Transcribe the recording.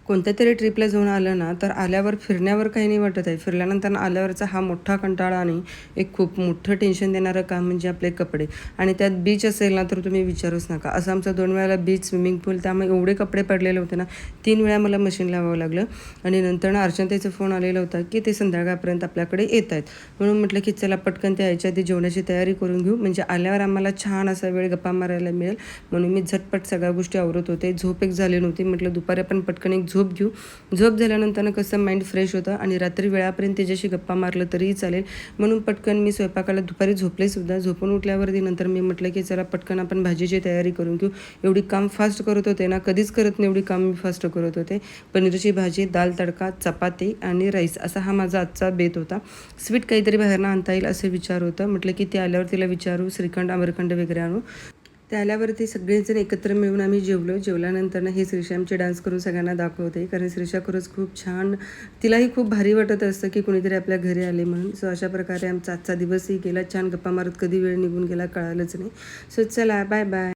कोणत्या तरी ट्रिपला जाऊन आलं ना, तर आल्यावर फिरण्यावर काही नाही वाटत आहे. फिरल्यानंतर आल्यावरचा हा मोठा कंटाळा आणि एक खूप मोठं टेन्शन देणारं काम म्हणजे आपले कपडे. आणि त्यात बीच असेल ना, तर तुम्ही विचारूच नका. असं आमचं 2 वेळेला बीच, स्विमिंग पूल, त्यामुळे एवढे कपडे पडलेले होते ना, 3 वेळा मला मशीन लावावं लागलं. आणि नंतर ना अर्चनाताईचा फोन आलेला होता, की ते संध्याकाळपर्यंत आपल्याकडे येत आहेत. म्हणून म्हटलं, की चला पटकन ते यायच्या आधी जेवणाची तयारी करून घेऊ, म्हणजे आल्यावर आम्हाला छान असा वेळ गप्पा मारायला मिळेल. म्हणून मी झटपट सगळ्या गोष्टी आवरत होते. झोप एक झाली नव्हती. म्हटलं दुपारी आपण पटकन एक झोप घेऊ. झोप झाल्यानंतर कसं माइंड फ्रेश होतं आणि रात्री वेळापर्यंत त्याच्याशी गप्पा मारलं तरीही चालेल. म्हणून पटकन मी स्वयंपाकाला दुपारी झोपलेसुद्धा. झोपून उठल्यावरती नंतर मी म्हटलं, की चला पटकन आपण भाजीची तयारी करून घेऊ. एवढी काम फास्ट करत होते ना, कधीच करत नाही एवढी काम मी फास्ट करत होते. पनीरची भाजी, दाल तडका, चपाती आणि राईस असा हा माझा आजचा बेत होता. स्वीट काहीतरी बाहेरनं आणता येईल असे विचार होतं. म्हटलं, की ते आल्यावर तिला विचारू, श्रीखंड, आम्रखंड वगैरे आणू. त्या आल्यावरती सगळेजण एकत्र मिळून आम्ही जेवलो. जेवल्यानंतर ना हे श्रीशा आमचे डान्स करून सगळ्यांना दाखवते, कारण श्रीशा खरंच खूप छान, तिलाही खूप भारी वाटत असतं की कोणीतरी आपल्या घरी आले म्हणून. सो अशा प्रकारे आमचा आजचा दिवसही गेला छान. गप्पा मारत कधी वेळ निघून गेला कळालंच नाही. सो चला, बाय बाय.